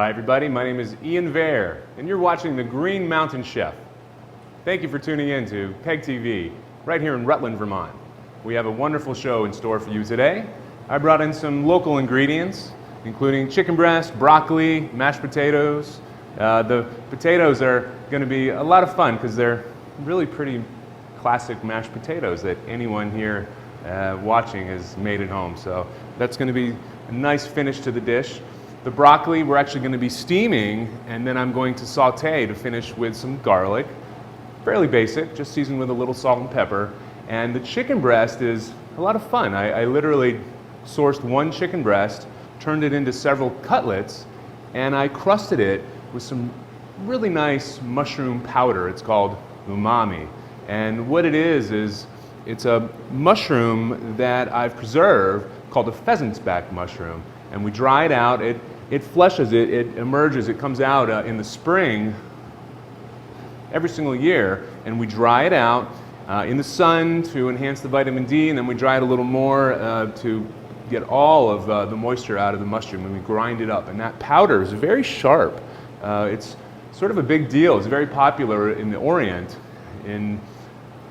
Hi everybody, my name is Ian Vair, and you're watching The Green Mountain Chef. Thank you for tuning in to PEG TV, right here in Rutland, Vermont. We have a wonderful show in store for you today. I brought in some local ingredients, including chicken breast, broccoli, mashed potatoes. The potatoes are going to be a lot of fun because they're really pretty classic mashed potatoes that anyone here watching has made at home. So that's going to be a nice finish to the dish. The broccoli we're actually going to be steaming, and then I'm going to saute to finish with some garlic. Fairly basic, just seasoned with a little salt and pepper. And the chicken breast is a lot of fun. I literally sourced one chicken breast, turned it into several cutlets, and I crusted it with some really nice mushroom powder. It's called umami. And what it is it's a mushroom that I've preserved called a pheasant's back mushroom. And we dry it out. It fleshes, it emerges, it comes out in the spring every single year, and we dry it out in the sun to enhance the vitamin D, and then we dry it a little more to get all of the moisture out of the mushroom, and we grind it up. And that powder is very sharp. It's sort of a big deal. It's very popular in the Orient, in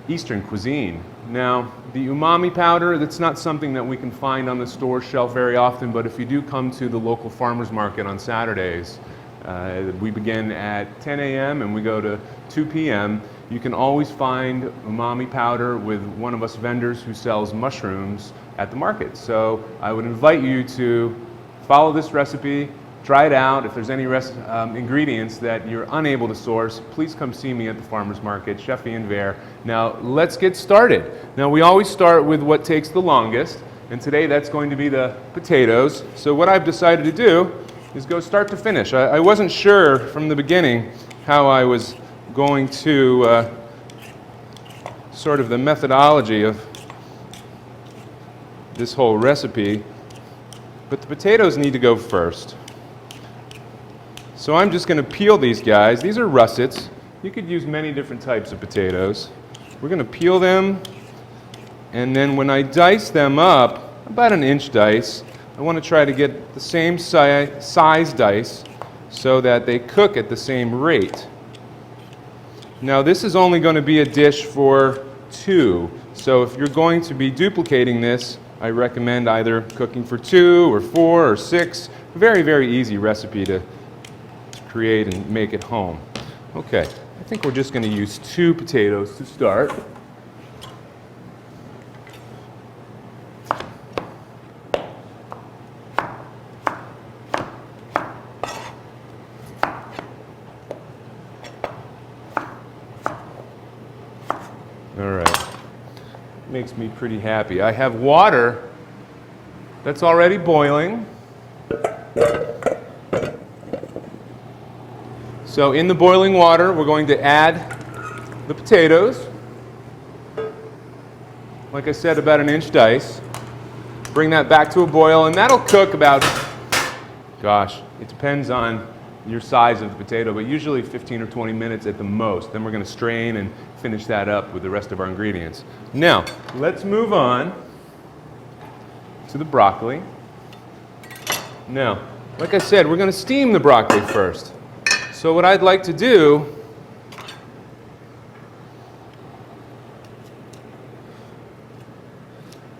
Eastern cuisine. Now, the umami powder, that's not something that we can find on the store shelf very often, but if you do come to the local farmers market on Saturdays, we begin at 10 a.m. and we go to 2 p.m. You can always find umami powder with one of us vendors who sells mushrooms at the market. So I would invite you to follow this recipe, try it out. If there's any ingredients that you're unable to source, please come see me at the farmer's market, Chef Ian Vair. Now, let's get started. Now, we always start with what takes the longest, and today that's going to be the potatoes. So what I've decided to do is go start to finish. I wasn't sure from the beginning how I was going to sort of the methodology of this whole recipe, but the potatoes need to go first. So I'm just going to peel these guys. These are russets. You could use many different types of potatoes. We're going to peel them, and then when I dice them up, about an inch dice, I want to try to get the same size dice so that they cook at the same rate. Now this is only going to be a dish for two, so if you're going to be duplicating this, I recommend either cooking for 2 or 4 or 6. Very, very easy recipe to create and make at home. Okay, I think we're just going to use 2 potatoes to start. All right, makes me pretty happy. I have water that's already boiling. So in the boiling water, we're going to add the potatoes. Like I said, about an inch dice. Bring that back to a boil, and that'll cook about, gosh, it depends on your size of the potato, but usually 15 or 20 minutes at the most. Then we're going to strain and finish that up with the rest of our ingredients. Now, let's move on to the broccoli. Now, like I said, we're going to steam the broccoli first. So what I'd like to do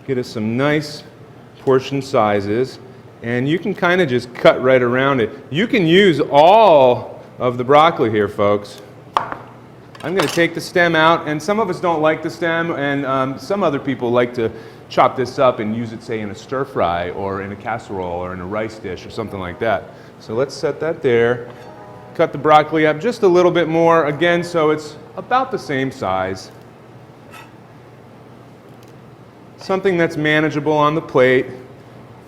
get us some nice portion sizes, and you can kind of just cut right around it. You can use all of the broccoli here, folks. I'm going to take the stem out, and some of us don't like the stem, and some other people like to chop this up and use it, say, in a stir fry or in a casserole or in a rice dish or something like that. So let's set that there. Cut the broccoli up just a little bit more, again, so it's about the same size. Something that's manageable on the plate,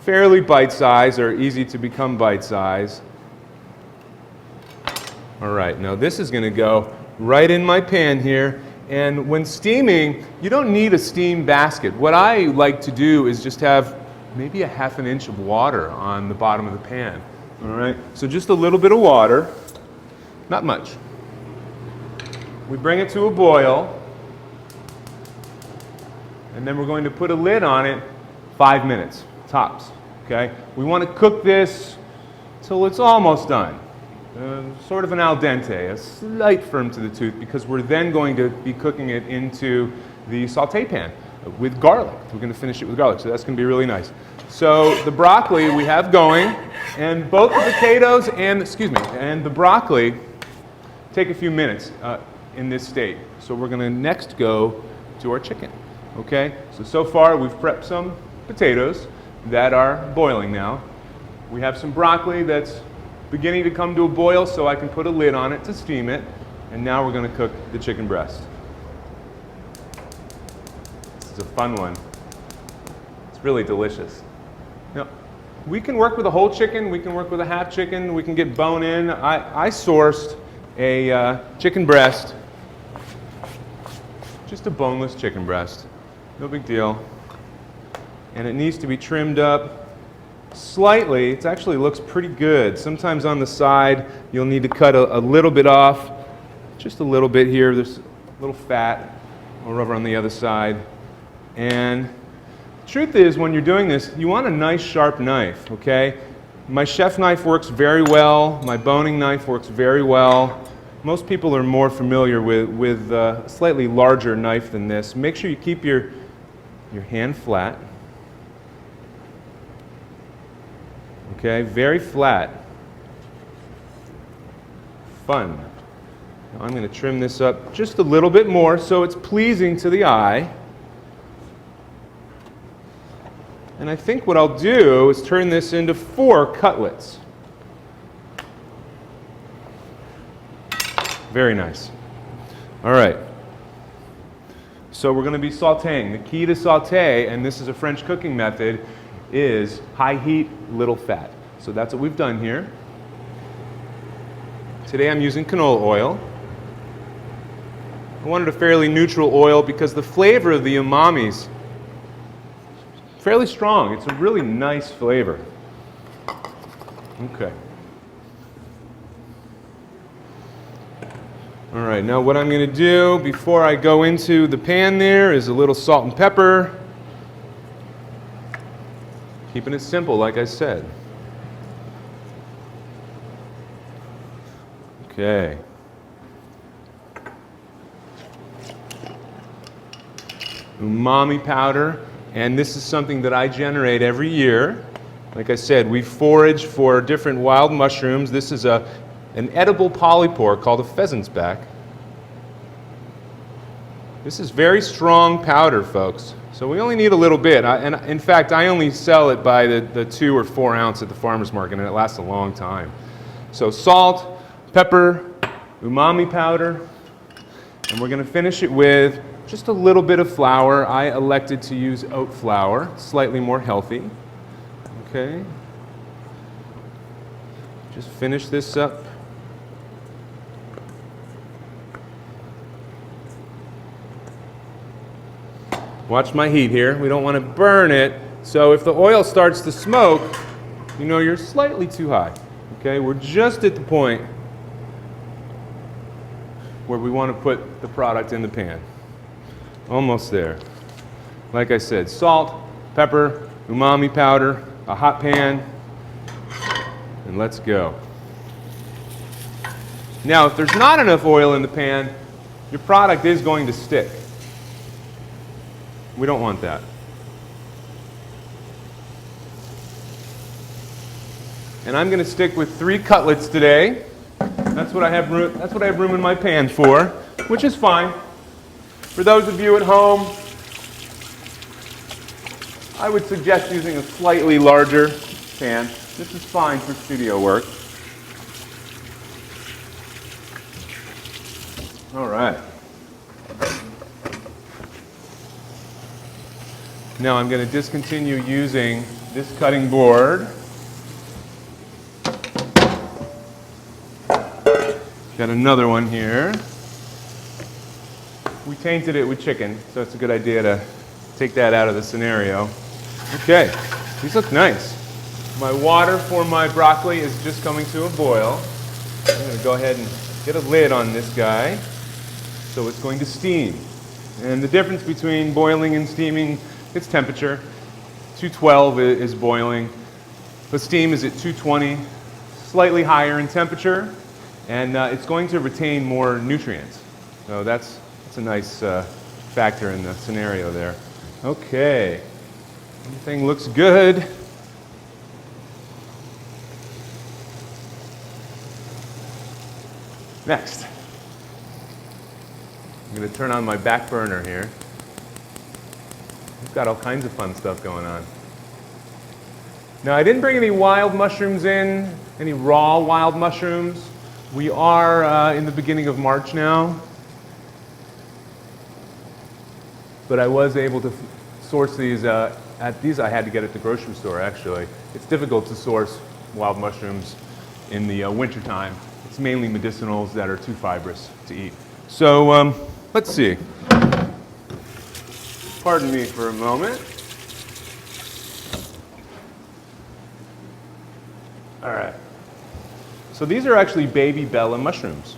fairly bite-sized or easy to become bite-sized. All right, now this is going to go right in my pan here, and when steaming, you don't need a steam basket. What I like to do is just have maybe a ½ inch of water on the bottom of the pan. All right, so just a little bit of water. Not much. We bring it to a boil, and then we're going to put a lid on it 5 minutes, tops. Okay? We want to cook this till it's almost done. Sort of an al dente, a slight firm to the tooth, because we're then going to be cooking it into the saute pan with garlic. We're going to finish it with garlic, so that's going to be really nice. So the broccoli we have going, and both the potatoes and the broccoli take a few minutes in this state. So we're going to next go to our chicken. Okay? So far we've prepped some potatoes that are boiling now. We have some broccoli that's beginning to come to a boil, so I can put a lid on it to steam it. And now we're going to cook the chicken breast. This is a fun one. It's really delicious. Now, we can work with a whole chicken, we can work with a half chicken, we can get bone in. I sourced a chicken breast, just a boneless chicken breast. No big deal. And it needs to be trimmed up slightly. It actually looks pretty good. Sometimes on the side you'll need to cut a little bit off, just a little bit here. There's a little fat over on the other side. And the truth is, when you're doing this, you want a nice sharp knife, okay? My chef knife works very well. My boning knife works very well. Most people are more familiar with a slightly larger knife than this. Make sure you keep your hand flat. Okay, very flat. Fun. Now I'm going to trim this up just a little bit more so it's pleasing to the eye. And I think what I'll do is turn this into 4 cutlets. Very nice. All right. So we're going to be sauteing. The key to saute, and this is a French cooking method, is high heat, little fat. So that's what we've done here. Today I'm using canola oil. I wanted a fairly neutral oil because the flavor of the umami's fairly strong. It's a really nice flavor. Okay. All right, now what I'm going to do before I go into the pan there is a little salt and pepper. Keeping it simple, like I said. Okay. Umami powder, and this is something that I generate every year. Like I said, we forage for different wild mushrooms. This is an edible polypore called a pheasant's back. This is very strong powder, folks. So we only need a little bit. And in fact, I only sell it by the 2 or 4 ounce at the farmer's market, and it lasts a long time. So salt, pepper, umami powder, and we're going to finish it with just a little bit of flour. I elected to use oat flour, slightly more healthy. Okay. Just finish this up. Watch my heat here. We don't want to burn it. So if the oil starts to smoke, you know you're slightly too high. Okay, we're just at the point where we want to put the product in the pan. Almost there. Like I said, salt, pepper, umami powder, a hot pan, and let's go. Now, if there's not enough oil in the pan, your product is going to stick. We don't want that. And I'm going to stick with 3 cutlets today. That's what I have room in my pan for, which is fine. For those of you at home, I would suggest using a slightly larger pan. This is fine for studio work. All right. Now I'm going to discontinue using this cutting board. Got another one here. We tainted it with chicken, so it's a good idea to take that out of the scenario. Okay, these look nice. My water for my broccoli is just coming to a boil. I'm going to go ahead and get a lid on this guy, so it's going to steam. And the difference between boiling and steaming, it's temperature. 212 is boiling, but steam is at 220, slightly higher in temperature, and it's going to retain more nutrients. So that's a nice factor in the scenario there. Okay, everything looks good. Next, I'm going to turn on my back burner here. We've got all kinds of fun stuff going on. Now, I didn't bring any wild mushrooms in, any raw wild mushrooms. We are in the beginning of March now, but I was able to source these I had to get at the grocery store, actually. It's difficult to source wild mushrooms in the wintertime. It's mainly medicinals that are too fibrous to eat. So let's see. Pardon me for a moment. All right. So these are actually baby Bella mushrooms.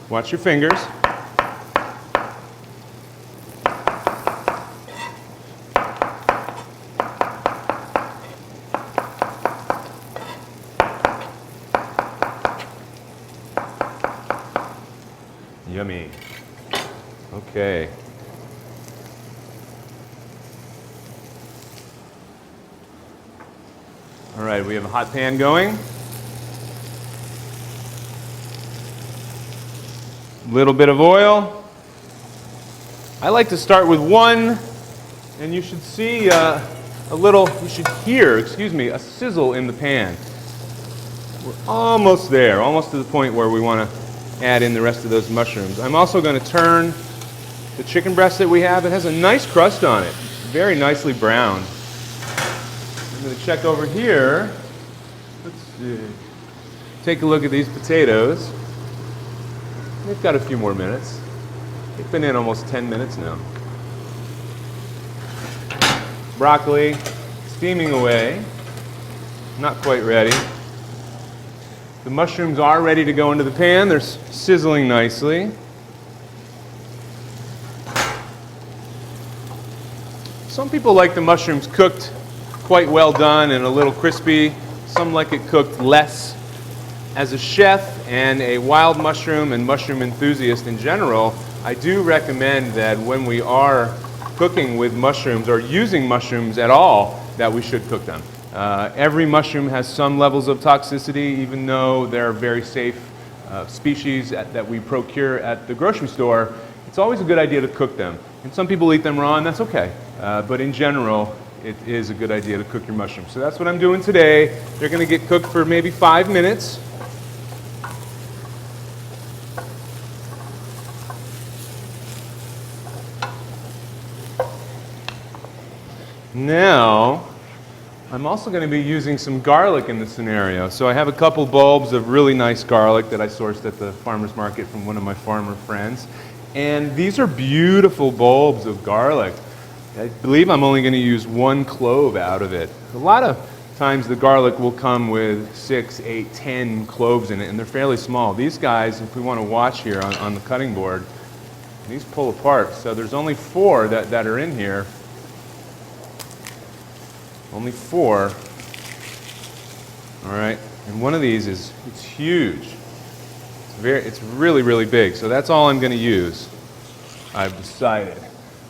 Watch your fingers. Yummy. Okay. All right, we have a hot pan going. Little bit of oil. I like to start with one, and you should see you should hear, a sizzle in the pan. We're almost there, almost to the point where we want to add in the rest of those mushrooms. I'm also going to turn the chicken breast that we have. It has a nice crust on it, very nicely browned. I'm going to check over here. Let's see. Take a look at these potatoes. They've got a few more minutes. They've been in almost 10 minutes now. Broccoli, steaming away. Not quite ready. The mushrooms are ready to go into the pan. They're sizzling nicely. Some people like the mushrooms cooked quite well done and a little crispy. Some like it cooked less. As a chef and a wild mushroom and mushroom enthusiast in general, I do recommend that when we are cooking with mushrooms or using mushrooms at all, that we should cook them. Every mushroom has some levels of toxicity, even though they're very safe species that we procure at the grocery store. It's always a good idea to cook them. And some people eat them raw, and that's okay. But in general, it is a good idea to cook your mushrooms. So that's what I'm doing today. They're going to get cooked for maybe 5 minutes. Now, I'm also going to be using some garlic in this scenario. So I have a couple bulbs of really nice garlic that I sourced at the farmer's market from one of my farmer friends. And these are beautiful bulbs of garlic. I believe I'm only going to use 1 clove out of it. A lot of times the garlic will come with 6, 8, 10 cloves in it, and they're fairly small. These guys, if we want to watch here on the cutting board, these pull apart. So there's only 4 that are in here. Only 4. All right, and one of these it's huge. It's really, really big. So that's all I'm going to use, I've decided.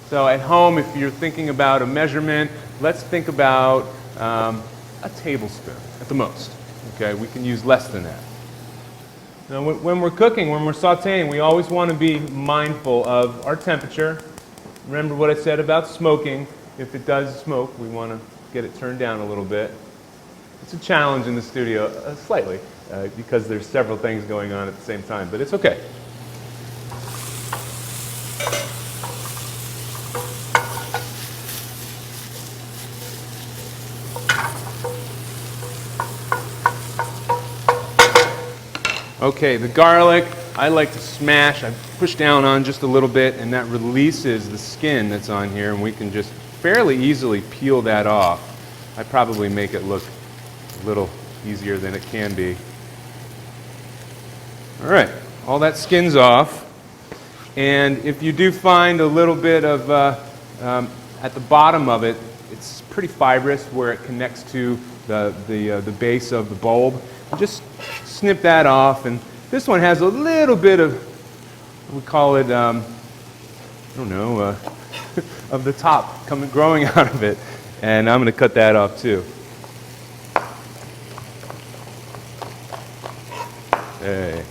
So at home, if you're thinking about a measurement, let's think about a tablespoon at the most. Okay, we can use less than that. Now, when we're cooking, when we're sautéing, we always want to be mindful of our temperature. Remember what I said about smoking. If it does smoke, we want to get it turned down a little bit. It's a challenge in the studio, slightly, because there's several things going on at the same time, but it's okay. Okay, the garlic, I like to smash. I push down on just a little bit, and that releases the skin that's on here, and we can just fairly easily peel that off. I probably make it look a little easier than it can be. All right, all that skin's off. And if you do find a little bit of, at the bottom of it, it's pretty fibrous where it connects to the base of the bulb. And just snip that off. And this one has a little bit of, we call it, I don't know, of the top growing out of it. And I'm going to cut that off too. Okay.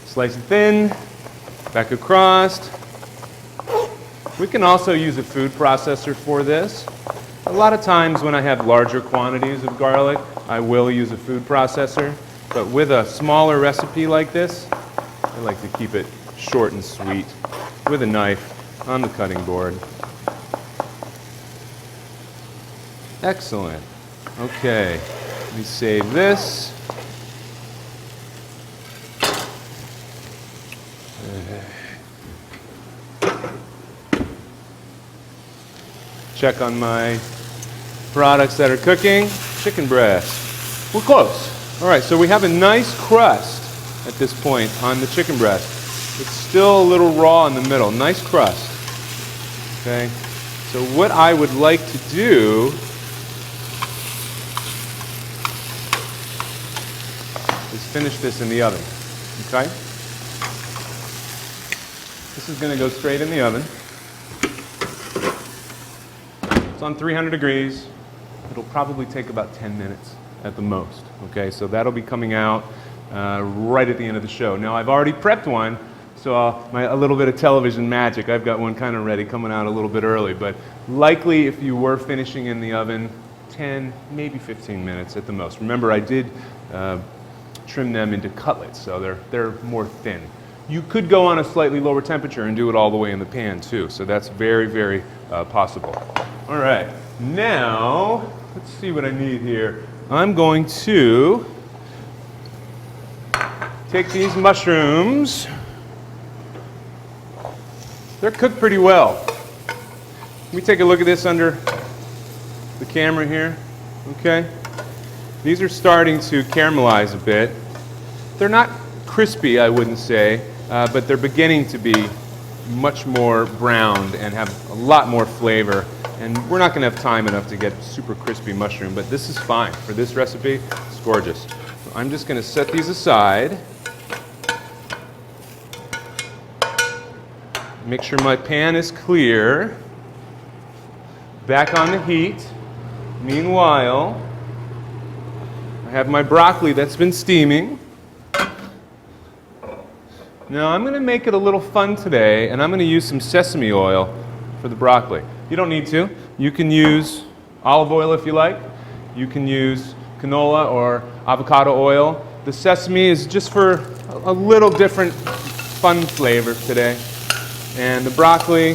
Slice it thin, back across. We can also use a food processor for this. A lot of times when I have larger quantities of garlic, I will use a food processor. But with a smaller recipe like this, I like to keep it short and sweet with a knife on the cutting board. Excellent. Okay, let me save this. Check on my products that are cooking. Chicken breast. We're close. All right, so we have a nice crust at this point on the chicken breast. It's still a little raw in the middle. Nice crust. Okay, so what I would like to do is finish this in the oven. Okay? This is going to go straight in the oven. It's on 300 degrees. It'll probably take about 10 minutes at the most. Okay, so that'll be coming out right at the end of the show. Now I've already prepped one, so a little bit of television magic. I've got one kind of ready, coming out a little bit early. But likely, if you were finishing in the oven, 10, maybe 15 minutes at the most. Remember, I did trim them into cutlets, so they're more thin. You could go on a slightly lower temperature and do it all the way in the pan too. So that's very, very possible. All right, now let's see what I need here. I'm going to take these mushrooms. They're cooked pretty well. Let me take a look at this under the camera here. Okay, these are starting to caramelize a bit. They're not crispy, I wouldn't say, but they're beginning to be much more browned and have a lot more flavor. And we're not going to have time enough to get super crispy mushroom, but this is fine. For this recipe, it's gorgeous. So I'm just going to set these aside. Make sure my pan is clear. Back on the heat. Meanwhile, I have my broccoli that's been steaming. Now I'm going to make it a little fun today, and I'm going to use some sesame oil for the broccoli. You don't need to. You can use olive oil if you like. You can use canola or avocado oil. The sesame is just for a little different fun flavor today. And the broccoli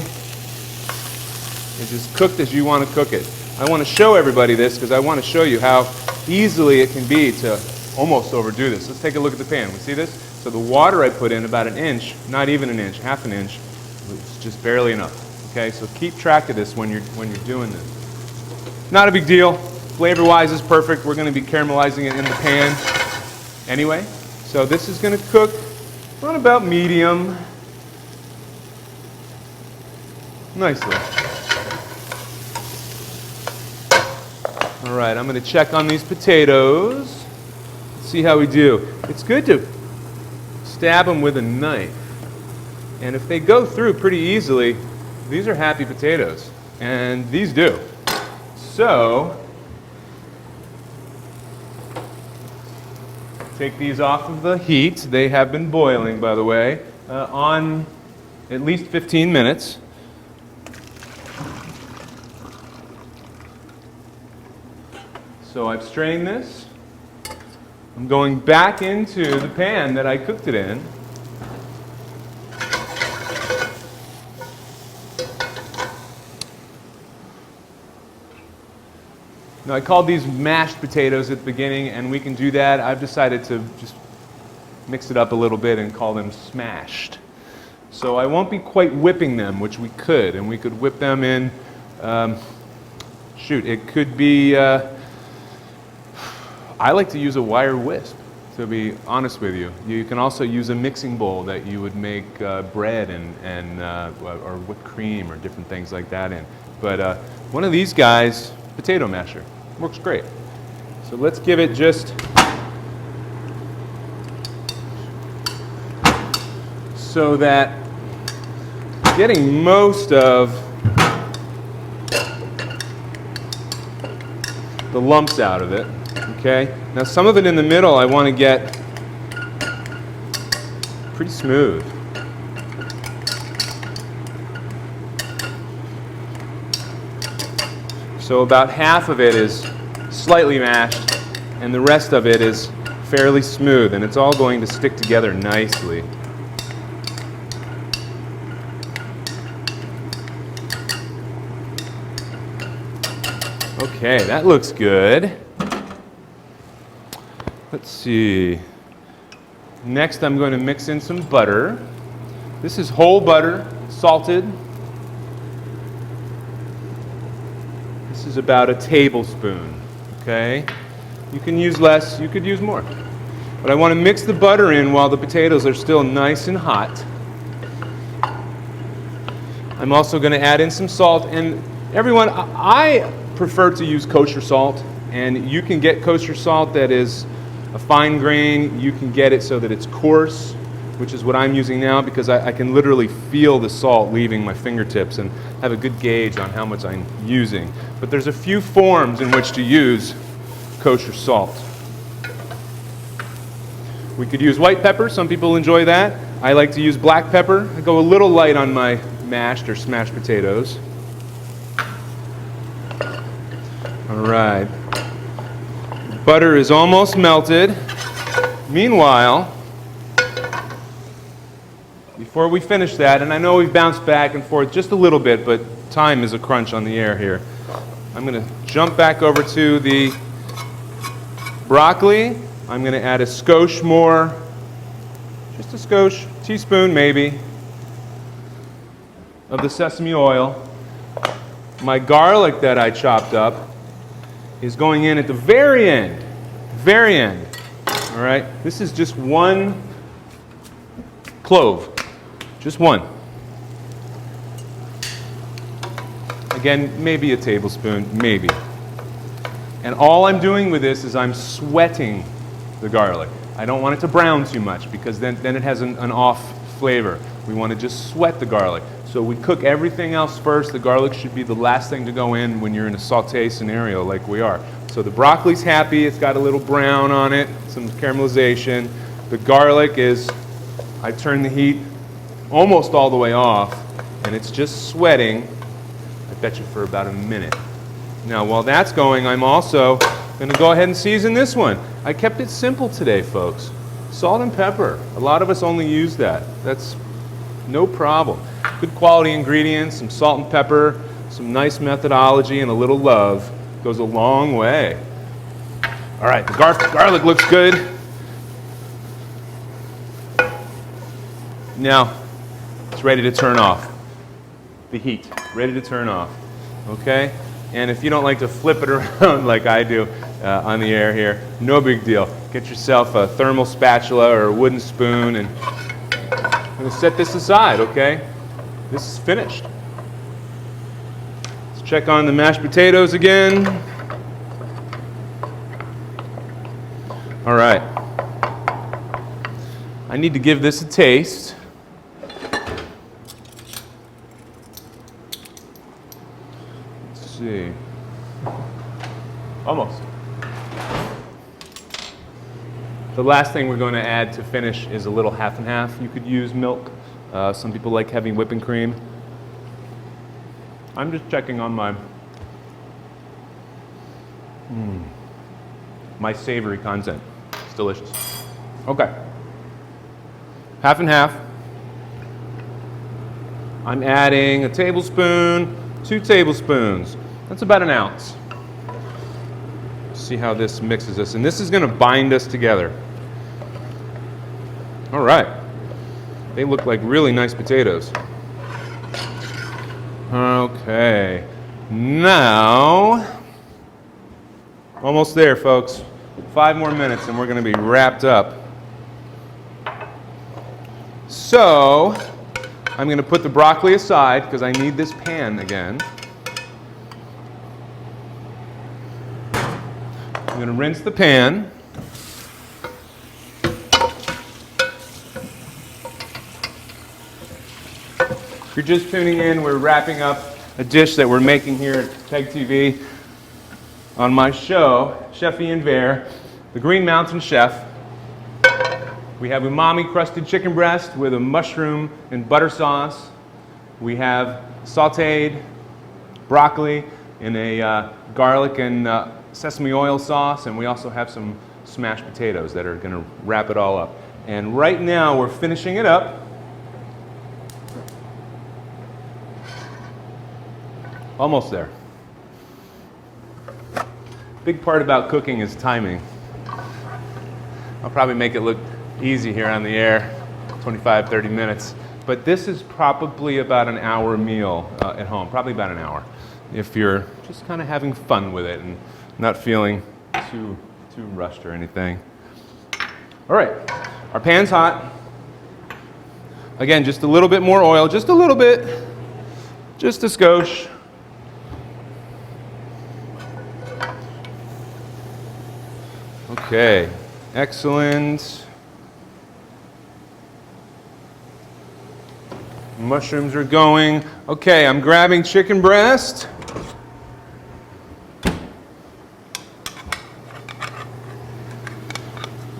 is as cooked as you want to cook it. I want to show everybody this because I want to show you how easily it can be to almost overdo this. Let's take a look at the pan. We see this? So the water I put in, about an inch, not even an inch, half an inch, it's just barely enough. Okay, so keep track of this when you're doing this. Not a big deal. Flavor-wise is perfect. We're going to be caramelizing it in the pan anyway. So this is going to cook on about medium. Nicely. All right, I'm going to check on these potatoes. See how we do. It's good to stab them with a knife. And if they go through pretty easily, these are happy potatoes, and these do. So, take these off of the heat. They have been boiling, by the way, on at least 15 minutes. So I've strained this. I'm going back into the pan that I cooked it in. Now, I called these mashed potatoes at the beginning, and we can do that. I've decided to just mix it up a little bit and call them smashed. So I won't be quite whipping them, which we could, and we could whip them in, it could be, I like to use a wire whisk. to be honest with you. You can also use a mixing bowl that you would make bread or whipped cream or different things like that in. But one of these guys, potato masher, works great. So let's give it just so that getting most of the lumps out of it, okay? Now some of it in the middle I want to get pretty smooth. So about half of it is slightly mashed and the rest of it is fairly smooth, and it's all going to stick together nicely. Okay, that looks good. Let's see. Next I'm going to mix in some butter. This is whole butter, salted. This is about a tablespoon, okay? You can use less, you could use more. But I want to mix the butter in while the potatoes are still nice and hot. I'm also going to add in some salt, and everyone, I prefer to use kosher salt, and you can get kosher salt that is a fine grain. You can get it so that it's coarse, which is what I'm using now, because I can literally feel the salt leaving my fingertips and have a good gauge on how much I'm using. But there's a few forms in which to use kosher salt. We could use white pepper. Some people enjoy that. I like to use black pepper. I go a little light on my mashed or smashed potatoes. All right. Butter is almost melted. Meanwhile, before we finish that, and I know we've bounced back and forth just a little bit, but time is a crunch on the air here. I'm going to jump back over to the broccoli. I'm going to add a skosh more, just a skosh, teaspoon maybe, of the sesame oil. My garlic that I chopped up is going in at the very end, all right? This is just one clove, just one. Again, maybe a tablespoon, maybe. And all I'm doing with this is I'm sweating the garlic. I don't want it to brown too much, because then it has an off flavor. We want to just sweat the garlic. So we cook everything else first. The garlic should be the last thing to go in when you're in a saute scenario like we are. So the broccoli's happy. It's got a little brown on it, some caramelization. The garlic is, I turn the heat almost all the way off, and it's just sweating, I bet you, for about a minute. Now, while that's going, I'm also going to go ahead and season this one. I kept it simple today, folks. Salt and pepper. A lot of us only use that. That's no problem. Good quality ingredients, some salt and pepper, some nice methodology, and a little love goes a long way. All right, the garlic looks good. Now, it's ready to turn off. The heat, ready to turn off. Okay? And if you don't like to flip it around like I do on the air here, no big deal. Get yourself a thermal spatula or a wooden spoon, and I'm going to set this aside, okay? This is finished. Let's check on the mashed potatoes again. All right. I need to give this a taste. Let's see. Almost. The last thing we're going to add to finish is a little half and half. You could use milk. Some people like having whipping cream. I'm just checking on my savory content. It's delicious. Okay. Half and half. I'm adding a tablespoon, 2 tablespoons. That's about an ounce. See how this mixes us. And this is going to bind us together. All right. They look like really nice potatoes. Okay. Now, almost there, folks. 5 more minutes and we're going to be wrapped up. So, I'm going to put the broccoli aside because I need this pan again. I'm going to rinse the pan. If you're just tuning in, we're wrapping up a dish that we're making here at Peg TV on my show, Chef Ian Vair, the Green Mountain Chef. We have umami crusted chicken breast with a mushroom and butter sauce. We have sauteed broccoli in a garlic and sesame oil sauce, and we also have some smashed potatoes that are going to wrap it all up. And right now we're finishing it up. Almost there. Big part about cooking is timing. I'll probably make it look easy here on the air, 25, 30 minutes. But this is probably about an hour meal at home, probably about an hour, if you're just kind of having fun with it and not feeling too rushed or anything. All right, our pan's hot. Again, just a little bit more oil, just a little bit, just a skosh. Okay, excellent. Mushrooms are going. Okay, I'm grabbing chicken breast.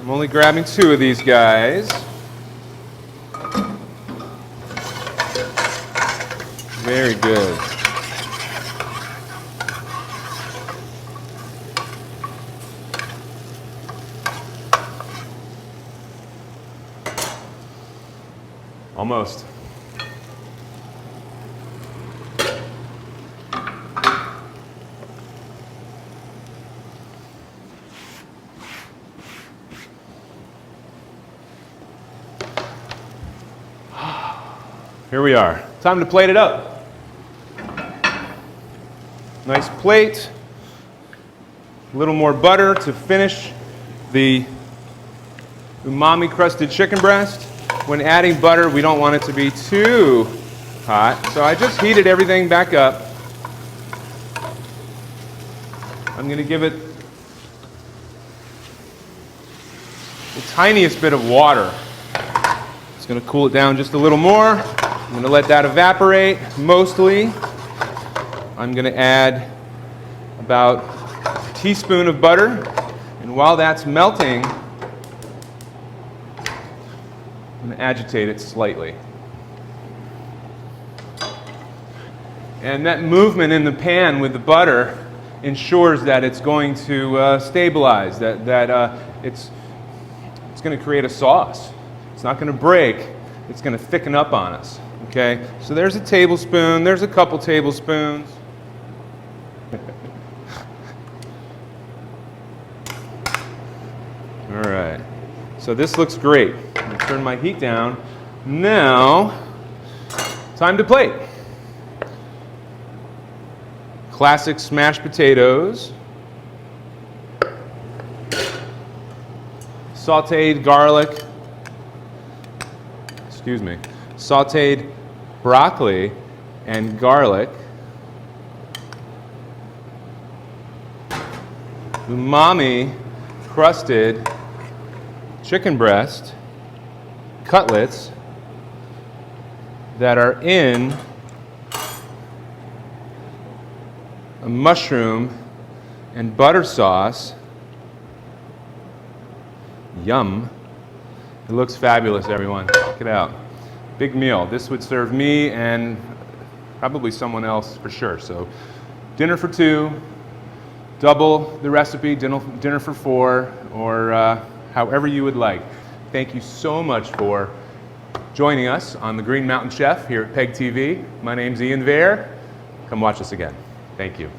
I'm only grabbing 2 of these guys. Very good. Almost. Here we are. Time to plate it up. Nice plate. A little more butter to finish the umami crusted chicken breast. When adding butter, we don't want it to be too hot, so I just heated everything back up. I'm going to give it the tiniest bit of water. It's going to cool it down just a little more. I'm going to let that evaporate mostly. I'm going to add about a teaspoon of butter, and while that's melting, I'm going to agitate it slightly. And that movement in the pan with the butter ensures that it's going to stabilize, that it's going to create a sauce. It's not going to break, it's going to thicken up on us. Okay? So there's a tablespoon, there's a couple tablespoons. All right. So this looks great. I'm going to turn my heat down. Now, time to plate. Classic smashed potatoes. Sauteed garlic. Sauteed broccoli and garlic. Umami crusted chicken breast cutlets that are in a mushroom and butter sauce. Yum. It looks fabulous, everyone. Check it out. Big meal. This would serve me and probably someone else for sure. So dinner for 2, double the recipe, dinner for 4, or however you would like. Thank you so much for joining us on the Green Mountain Chef here at Peg TV. My name's Ian Vair. Come watch us again. Thank you.